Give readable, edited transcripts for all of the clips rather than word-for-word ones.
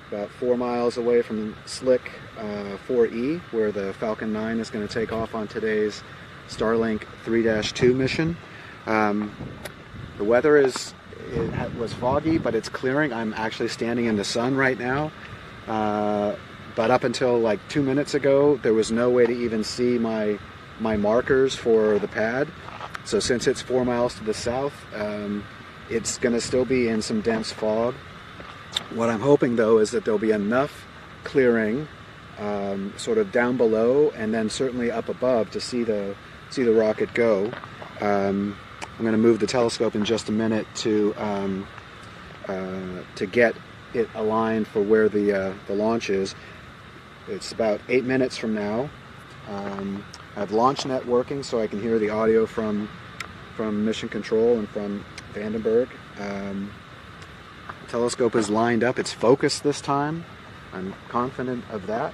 about 4 miles away from Slick 4E, where the Falcon 9 is going to take off on today's Starlink 3-2 mission. The weather was foggy, but it's clearing. I'm actually standing in the sun right now. But up until like 2 minutes ago, there was no way to even see my markers for the pad. So since it's 4 miles to the south, it's going to still be in some dense fog. What I'm hoping though is that there'll be enough clearing sort of down below and then certainly up above to see the rocket go. I'm going to move the telescope in just a minute to get it aligned for where the launch is. It's about 8 minutes from now. I have LaunchNet working so I can hear the audio from Mission Control and from Vandenberg. The telescope is lined up. It's focused this time. I'm confident of that.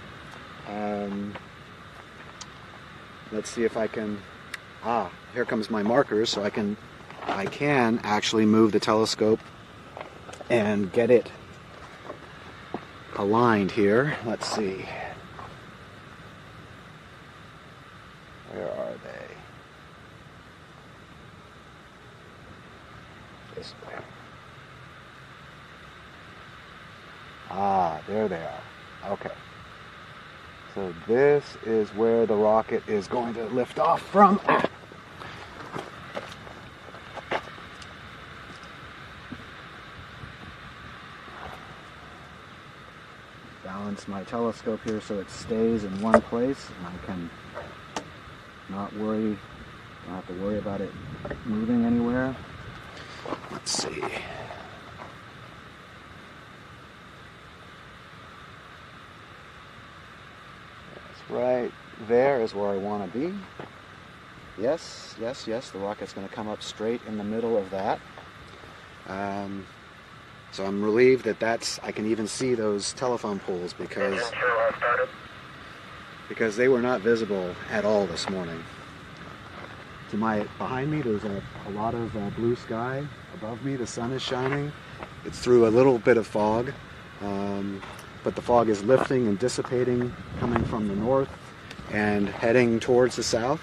Let's see if I can... here comes my markers, so I can actually move the telescope and get it aligned here. Let's see. Where are they? This way. There they are. Okay. So this is where the rocket is going to lift off from. Balance my telescope here so it stays in one place and I can don't have to worry about it moving anywhere. Let's see. That's right there is where I want to be. Yes, yes, yes, the rocket's going to come up straight in the middle of that. So I'm relieved that I can even see those telephone poles because they were not visible at all this morning. Behind me there's a lot of blue sky. Above me the sun is shining. It's through a little bit of fog, but the fog is lifting and dissipating, coming from the north and heading towards the south.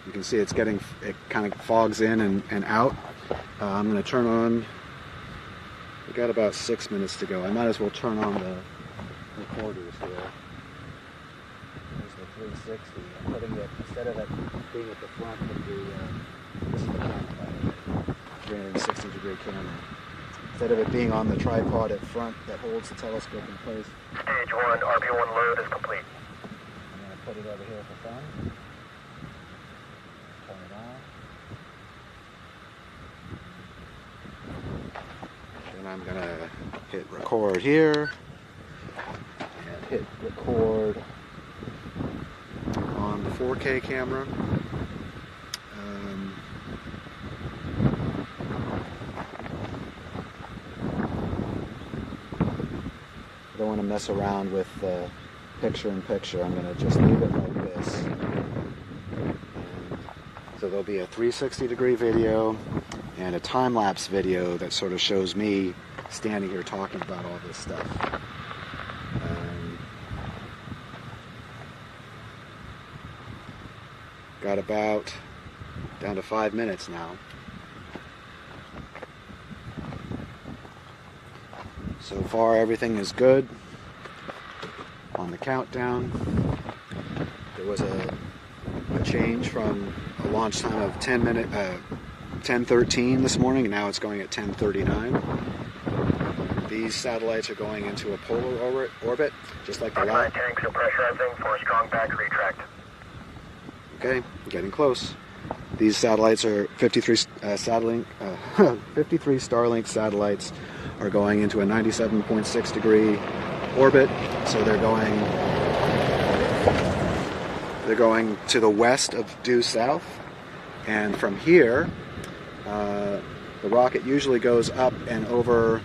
You can see it kind of fogs in and out. I'm going to turn on, we got about 6 minutes to go. I might as well turn on the recorders here. There's the 360. I'm putting it, instead of it being at the front of this is the front 360 degree camera. Instead of it being on the tripod at front that holds the telescope in place. Stage 1, RB1 load is complete. I'm going to put it over here for fun. Turn it on. And I'm going to hit record here. And hit record on the 4K camera. I don't want to mess around with picture-in-picture. I'm going to just leave it like this. And so there'll be a 360 degree video and a time-lapse video that sort of shows me standing here talking about all this stuff. Got about down to 5 minutes now. So far everything is good on the countdown. There was a change from a launch time of 10:13 this morning, and now it's going at 10:39. These satellites are going into a polar orbit, just like the last. Tanks are pressurizing for a strong battery tract. Okay, getting close. These satellites are 53 Starlink satellites are going into a 97.6 degree orbit. So they're going to the west of due south, and from here the rocket usually goes up and over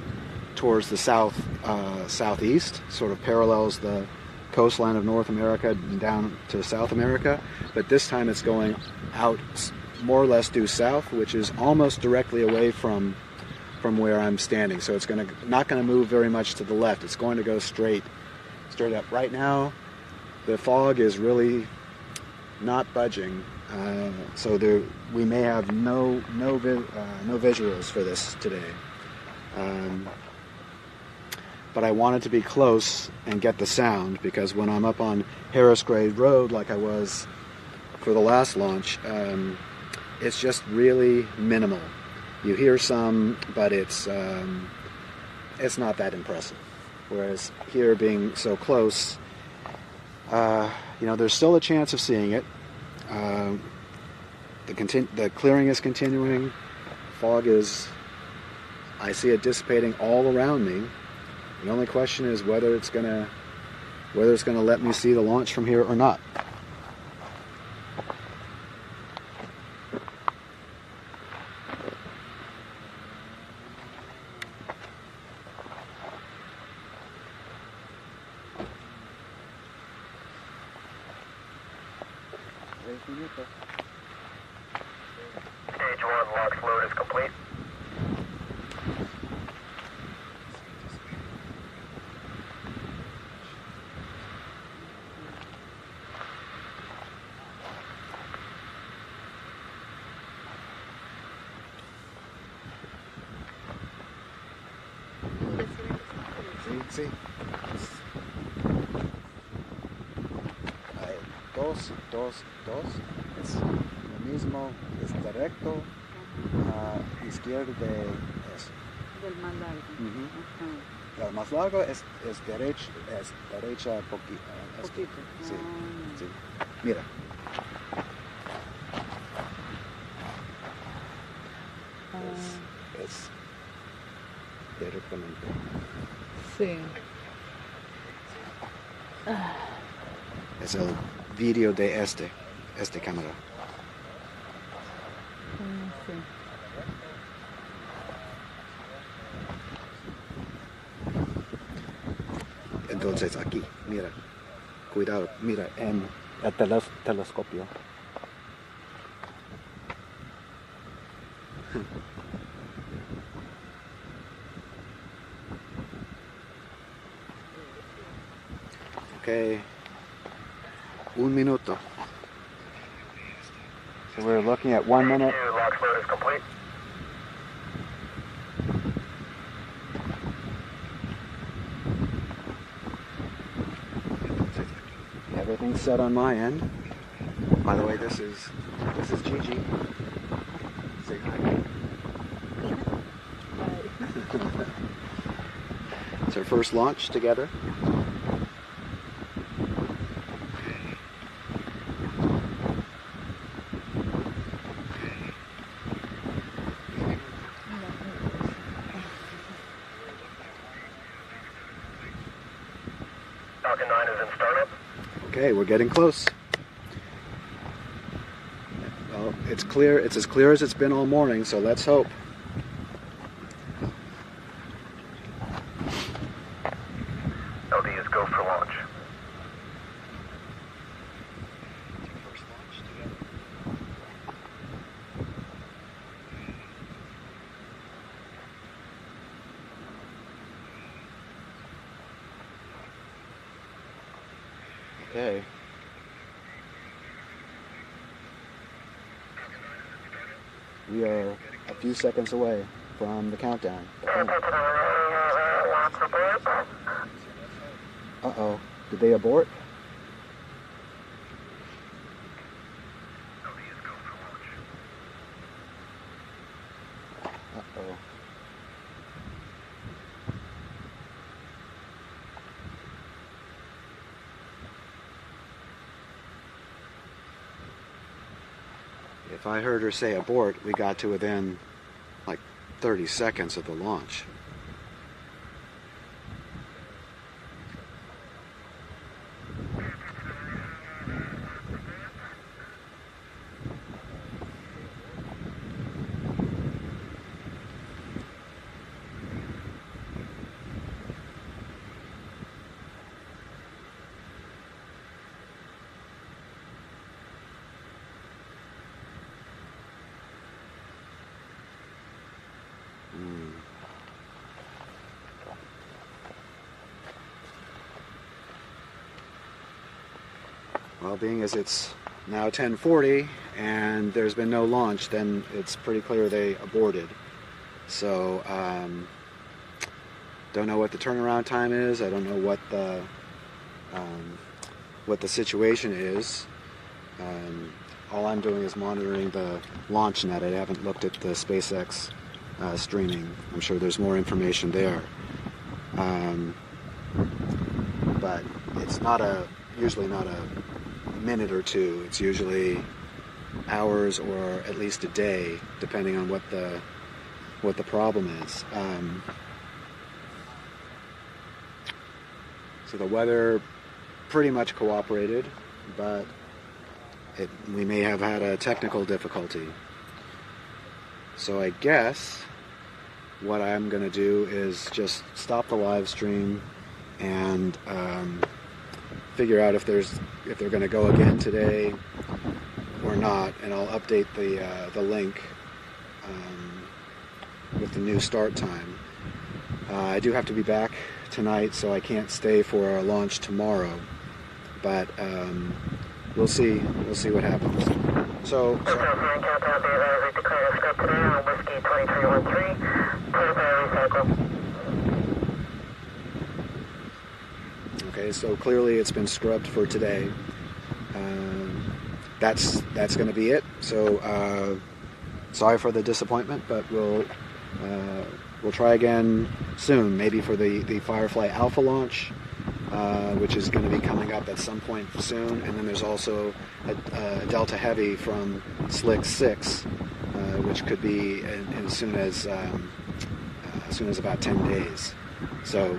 towards the southeast, sort of parallels the coastline of North America and down to South America, but this time it's going out more or less due south, which is almost directly away from from where I'm standing. So it's not going to move very much to the left. It's going to go straight up. Right now, the fog is really not budging. So we may have no visuals for this today. But I wanted to be close and get the sound, because when I'm up on Harris Grade Road like I was for the last launch, it's just really minimal. You hear some, but it's not that impressive. Whereas here, being so close, there's still a chance of seeing it. The clearing is continuing. Fog I see it dissipating all around me. The only question is whether it's gonna let me see the launch from here or not. Stage 1 LOX load is complete. Sí. Ahí. Dos. Es lo mismo, es directo a izquierda de eso. Del más largo. El más largo es derecha poquito. Poquito. Sí, sí. Mira. Es directamente. Sí. Es el vídeo de esta cámara. Sí. Entonces aquí, mira, cuidado, mira en el telescopio. Okay, 1 minuto. So we're looking at 1 minute. Stage 2 LOX load is complete. Everything's set on my end. By the way, this is Gigi. Say hi. It's our first launch together. Falcon 9 is in startup. Okay, we're getting close. Well, it's clear. It's as clear as it's been all morning, so let's hope. LD is go for launch. Okay. We are a few seconds away from the countdown. Uh-oh. Did they abort? Uh-oh. If I heard her say abort, we got to within like 30 seconds of the launch. Well, being as it's now 10:40 and there's been no launch, then it's pretty clear they aborted. So, don't know what the turnaround time is. I don't know what the situation is. All I'm doing is monitoring the launch net. I haven't looked at the SpaceX streaming. I'm sure there's more information there. But it's usually not a minute or two. It's usually hours or at least a day, depending on what the problem is. So the weather pretty much cooperated, but we may have had a technical difficulty. So I guess what I'm going to do is just stop the live stream and figure out if they're going to go again today or not, and I'll update the link with the new start time. I do have to be back tonight, so I can't stay for our launch tomorrow, but we'll see what happens. So okay, so clearly it's been scrubbed for today. That's going to be it. So sorry for the disappointment, but we'll try again soon, maybe for the Firefly Alpha launch, which is going to be coming up at some point soon. And then there's also a Delta Heavy from Slick 6, which could be as soon as about 10 days. So